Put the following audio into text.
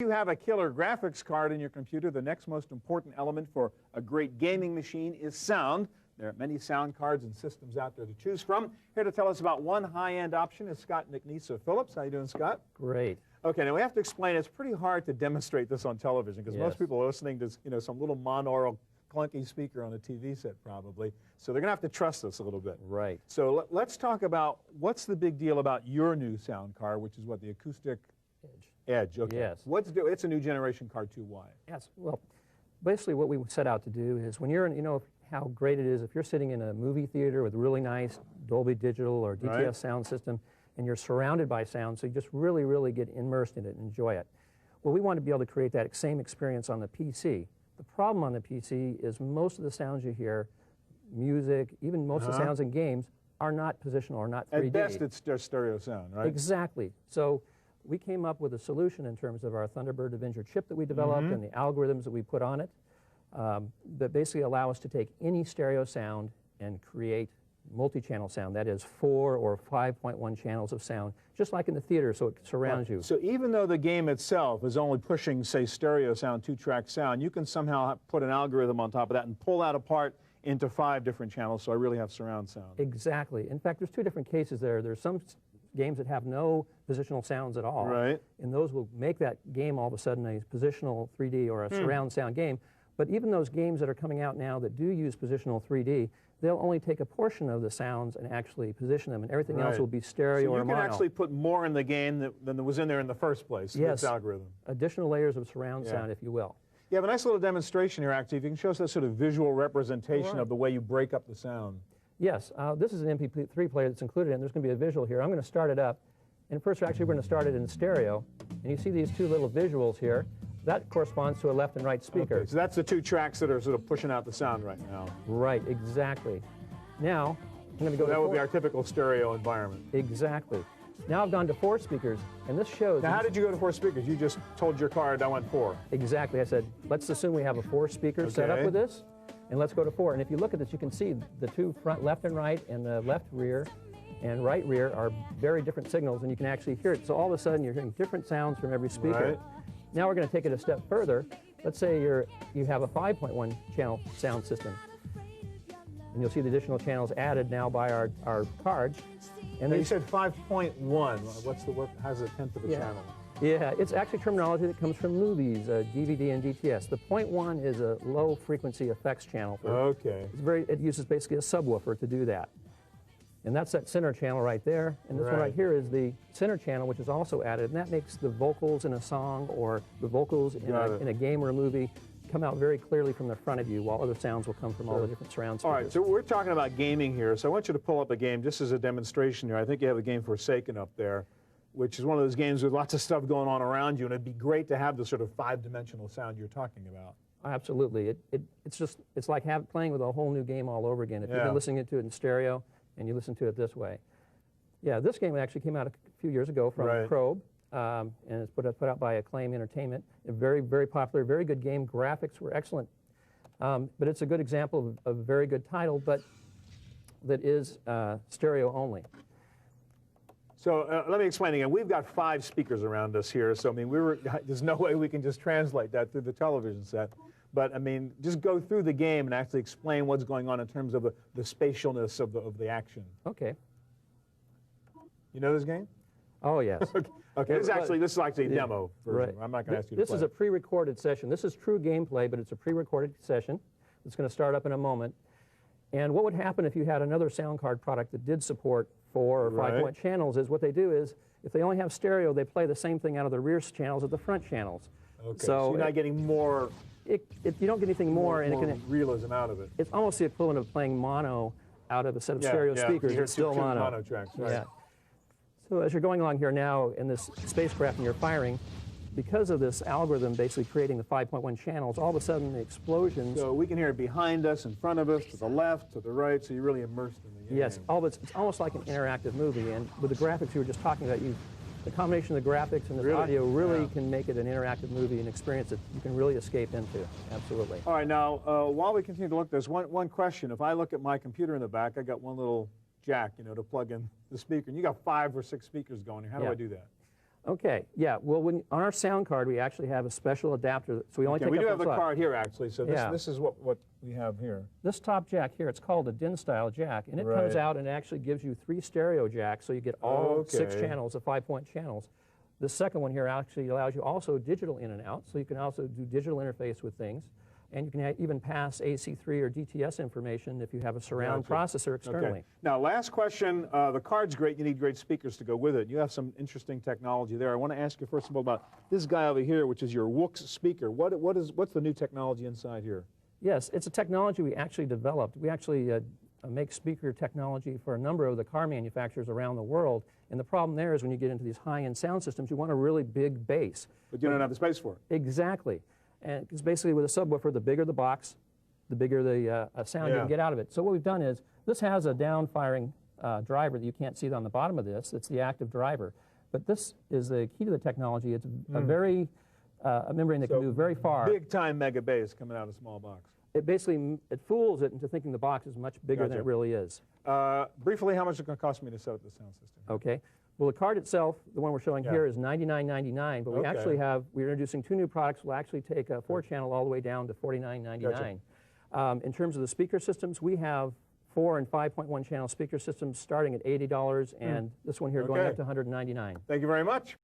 You have a killer graphics card in your computer. The next most important element for a great gaming machine is sound. There are many sound cards and systems out there to choose from. Here to tell us about one high-end option is Scott Phillips. How you doing, Scott? Great. Okay, now we have to explain. It's pretty hard to demonstrate this on television because most people are listening to some little monaural clunky speaker on a TV set probably. So they're going to have to trust us a little bit. Right. So let's talk about what's the big deal about your new sound card, which is what, the acoustic Edge. Okay. Yes. It's a new generation card too. Why? Yes. Well, basically what we set out to do is when you're in, how great it is if you're sitting in a movie theater with really nice Dolby Digital or DTS sound system and you're surrounded by sound, so you just really, really get immersed in it and enjoy it. Well, we want to be able to create that same experience on the PC. The problem on the PC is most of the sounds you hear, music, even most of the sounds in games, are not positional or not 3D. At best, it's stereo sound, right? Exactly. So we came up with a solution in terms of our Thunderbird Avenger chip that we developed and the algorithms that we put on it that basically allow us to take any stereo sound and create multi-channel sound, that is 4 or 5.1 channels of sound, just like in the theater, so it surrounds you. So even though the game itself is only pushing, say, stereo sound, 2-track sound, you can somehow put an algorithm on top of that and pull that apart into 5 different channels, so I really have surround sound. Exactly. In fact, there's 2 different cases there. There's some games that have no positional sounds at all. Right. And those will make that game all of a sudden a positional 3D or a surround sound game. But even those games that are coming out now that do use positional 3D, they'll only take a portion of the sounds and actually position them, and everything else will be stereo or mono. So you can actually put more in the game than was in there in the first place. Yes. This algorithm. Additional layers of surround sound, if you will. You have a nice little demonstration here, actually. If you can show us that sort of visual representation of the way you break up the sound. Yes, this is an MP3 player that's included, and there's going to be a visual here. I'm going to start it up. And first, actually, we're going to start it in stereo. And you see these 2 little visuals here. That corresponds to a left and right speaker. Okay, so that's the 2 tracks that are sort of pushing out the sound right now. Right, exactly. Now, I'm going to go to that would be our typical stereo environment. Exactly. Now I've gone to 4 speakers, and this shows... Now, how did you go to 4 speakers? You just told your card, I want 4. Exactly. I said, let's assume we have a 4-speaker set up with this, and let's go to 4. And if you look at this, you can see the 2 front left and right, and the left rear and right rear are very different signals, and you can actually hear it. So all of a sudden, you're hearing different sounds from every speaker. Right. Now we're going to take it a step further. Let's say you have a 5.1 channel sound system. And you'll see the additional channels added now by our cards. And you said 5.1. How's a tenth of a channel? Yeah, it's actually terminology that comes from movies, DVD and DTS. The 0.1 is a low frequency effects channel. It uses basically a subwoofer to do that. And that's that center channel right there. And this one right here is the center channel, which is also added. And that makes the vocals in a song or the vocals in a game or a movie come out very clearly from the front of you, while other sounds will come from all the different surround speakers. All right, so we're talking about gaming here. So I want you to pull up a game just as a demonstration here. I think you have a game Forsaken up there, which is one of those games with lots of stuff going on around you. And it'd be great to have the sort of 5-dimensional sound you're talking about. Absolutely. It's like playing with a whole new game all over again. If you've been listening to it in stereo and you listen to it this way. Yeah, this game actually came out a few years ago from Probe. And it's put out by Acclaim Entertainment. A very, very popular, very good game. Graphics were excellent. But it's a good example of a very good title, but that is stereo only. So let me explain again. We've got 5 speakers around us here. So, I mean, there's no way we can just translate that through the television set. But, I mean, just go through the game and actually explain what's going on in terms of the spatialness of the action. Okay. You know this game? Oh, yes. Okay. This is actually a demo version. I'm not going to ask you to play. This is a pre-recorded session. This is true gameplay, but it's a pre-recorded session. It's going to start up in a moment. And what would happen if you had another sound card product that did support 4 or 5-point channels is what they do is, if they only have stereo, they play the same thing out of the rear channels as the front channels. Okay. So you're not getting more... you don't get anything more realism out of it. It's almost the equivalent of playing mono out of a set of stereo speakers. You're it's still mono tracks, right? Yeah. So as you're going along here now in this spacecraft and you're firing, because of this algorithm basically creating the 5.1 channels, all of a sudden the explosions... So we can hear it behind us, in front of us, to the left, to the right, so you're really immersed in the game. Yes, it's almost like an interactive movie, and with the graphics you were just talking about, the combination of the graphics and the audio really can make it an interactive movie, an experience that you can really escape into. Absolutely. All right, now, while we continue to look at this, one question. If I look at my computer in the back, I got one little jack, to plug in the speaker, and you got 5 or 6 speakers going here. How do I do that? Okay, yeah, well, on our sound card, we actually have a special adapter, so we only take we up do one have the side. card here, actually, so Yeah. this is what we have here. This top jack here, it's called a DIN-style jack, and it comes out and it actually gives you 3 stereo jacks, so you get all 6 channels, the 5-point channels. The second one here actually allows you also digital in and out, so you can also do digital interface with things. And you can even pass AC3 or DTS information if you have a surround processor externally. Okay. Now, last question. The card's great. You need great speakers to go with it. You have some interesting technology there. I want to ask you first of all about this guy over here, which is your WOOX speaker. What's the new technology inside here? Yes, it's a technology we actually developed. We actually make speaker technology for a number of the car manufacturers around the world. And the problem there is when you get into these high-end sound systems, you want a really big bass. But you don't have the space for it. Exactly. And because basically with a subwoofer, the bigger the box, the bigger the sound you can get out of it. So what we've done is, this has a down-firing driver that you can't see on the bottom of this. It's the active driver. But this is the key to the technology. It's a very, a membrane that can move very far. Big-time mega bass coming out of a small box. It basically, it fools it into thinking the box is much bigger than it really is. Briefly, how much is it going to cost me to set up the sound system? Okay. Well, the card itself, the one we're showing here, is $99.99, but we actually we're introducing 2 new products. We'll actually take a 4-channel all the way down to $49.99. In terms of the speaker systems, we have 4 and 5.1 channel speaker systems starting at $80, and this one here going up to $199. Thank you very much.